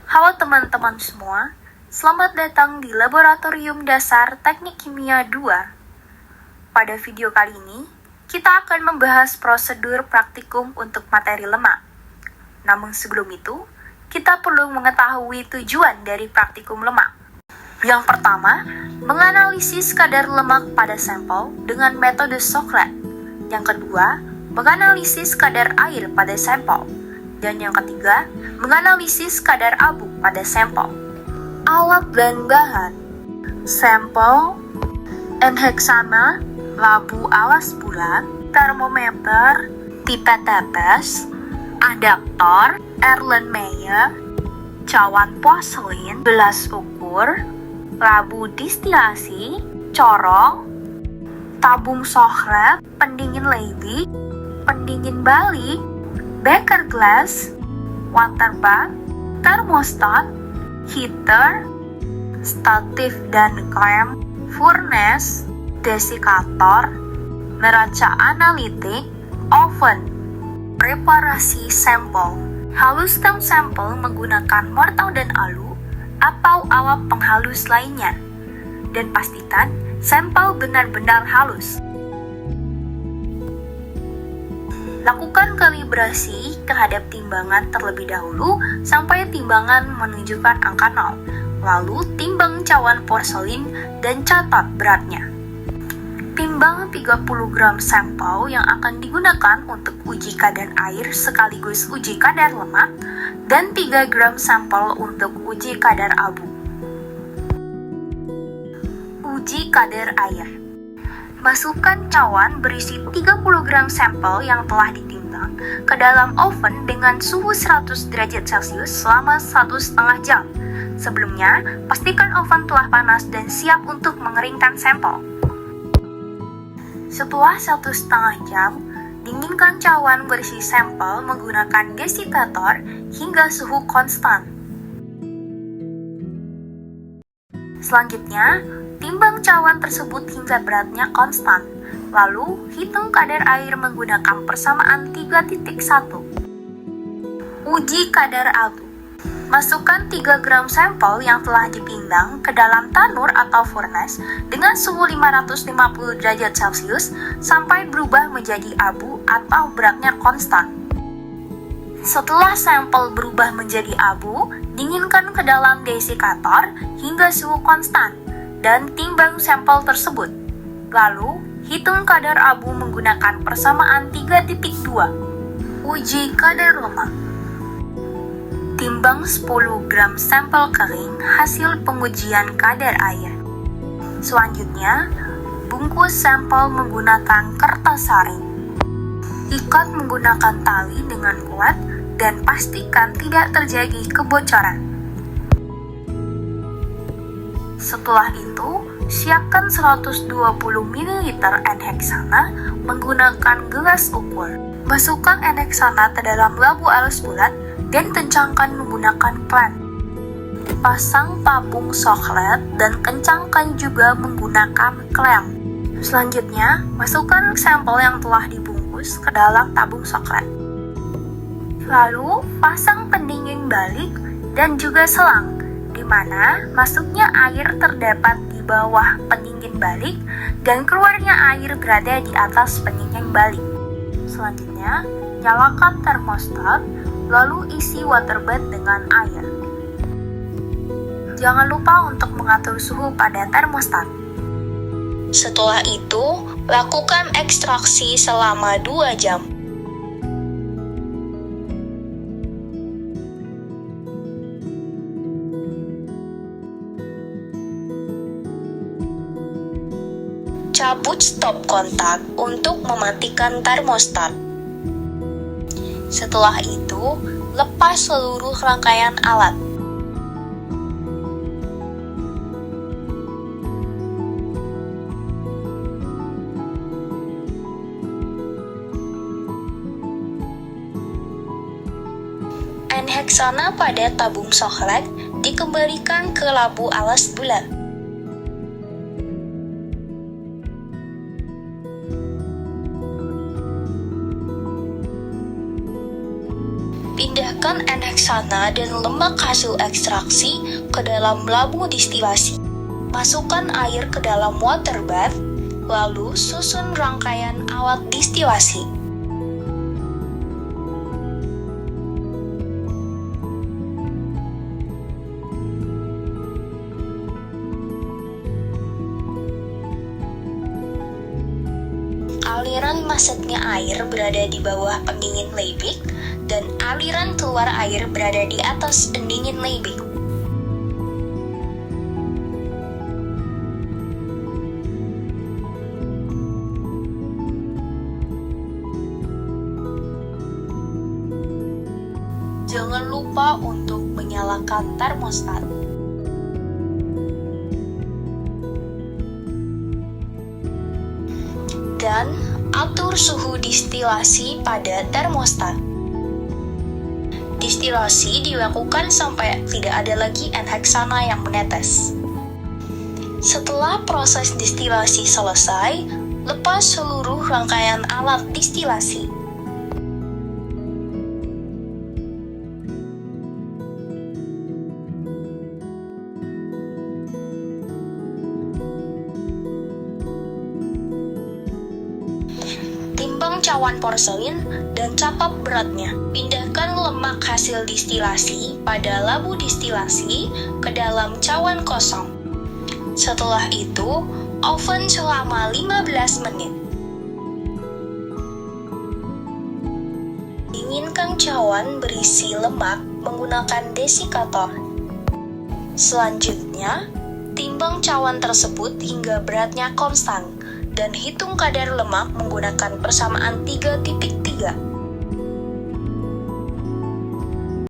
Halo teman-teman semua, selamat datang di Laboratorium Dasar Teknik Kimia 2. Pada video kali ini, kita akan membahas prosedur praktikum untuk materi lemak. Namun sebelum itu, kita perlu mengetahui tujuan dari praktikum lemak. Yang pertama, menganalisis kadar lemak pada sampel dengan metode Socrates. Yang kedua, menganalisis kadar air pada sampel. Dan yang ketiga, menganalisis kadar abu pada sampel. Alat dan bahan: sampel, enheksana, labu alas bulat, termometer, pipet tetes, adaptor, Erlenmeyer, cawan porselin, gelas ukur, labu distilasi, corong, tabung Socrates, pendingin Levy, pendingin balik, beker glass, water bag, termostat, heater, statif dan klem, furnace, desikator, neraca analitik, oven. Preparasi sampel: haluskan sampel menggunakan mortar dan alu atau alat penghalus lainnya, dan pastikan sampel benar-benar halus. Lakukan kalibrasi terhadap timbangan terlebih dahulu sampai timbangan menunjukkan angka 0. Lalu timbang cawan porselin dan catat beratnya. Timbang 30 gram sampel yang akan digunakan untuk uji kadar air sekaligus uji kadar lemak, dan 3 gram sampel untuk uji kadar abu. Uji kadar air. Masukkan cawan berisi 30 gram sampel yang telah ditimbang ke dalam oven dengan suhu 100 derajat Celcius selama 1,5 jam. Sebelumnya, pastikan oven telah panas dan siap untuk mengeringkan sampel. Setelah 1,5 jam, dinginkan cawan berisi sampel menggunakan desikator hingga suhu konstan. Selanjutnya, timbang cawan tersebut hingga beratnya konstan. Lalu, hitung kadar air menggunakan persamaan 3.1. Uji kadar abu. Masukkan 3 gram sampel yang telah ditimbang ke dalam tanur atau furnace dengan suhu 550 derajat Celcius sampai berubah menjadi abu atau beratnya konstan. Setelah sampel berubah menjadi abu, dinginkan ke dalam desikator hingga suhu konstan dan timbang sampel tersebut. Lalu, hitung kadar abu menggunakan persamaan 3.2. Uji kadar lemak. Timbang 10 gram sampel kering hasil pengujian kadar air. Selanjutnya, bungkus sampel menggunakan kertas saring. Ikat menggunakan tali dengan kuat dan pastikan tidak terjadi kebocoran. Setelah itu, siapkan 120 ml enheksana menggunakan gelas ukur. Masukkan enheksana ke dalam labu alas bulat dan kencangkan menggunakan klem. Pasang tabung Socrates dan kencangkan juga menggunakan klem. Selanjutnya, masukkan sampel yang telah dibungkus ke dalam tabung Socrates. Lalu, pasang pendingin balik dan juga selang, di mana masuknya air terdapat di bawah pendingin balik dan keluarnya air berada di atas pendingin balik. Selanjutnya, nyalakan termostat, lalu isi waterbed dengan air. Jangan lupa untuk mengatur suhu pada termostat. Setelah itu, lakukan ekstraksi selama 2 jam. Cabut stop kontak untuk mematikan termostat. Setelah itu, lepas seluruh rangkaian alat. Enheksana pada tabung Socrates dikembalikan ke labu alas bulat. Pindahkan enheksana dan lemak hasil ekstraksi ke dalam labu distilasi. Masukkan air ke dalam water bath, lalu susun rangkaian alat distilasi. Aliran masuknya air berada di bawah pendingin Liebig dan aliran keluar air berada di atas pendingin Liebig. Jangan lupa untuk menyalakan termostat. Dan atur suhu distilasi pada termostat. Distilasi dilakukan sampai tidak ada lagi enheksana yang menetes. Setelah proses distilasi selesai, lepas seluruh rangkaian alat distilasi. Timbang cawan porselin dan catat beratnya. Pindahkan lemak hasil distilasi pada labu distilasi ke dalam cawan kosong. Setelah itu, oven selama 15 menit. Dinginkan cawan berisi lemak menggunakan desikator. Selanjutnya, timbang cawan tersebut hingga beratnya konstan dan hitung kadar lemak menggunakan persamaan 3.3.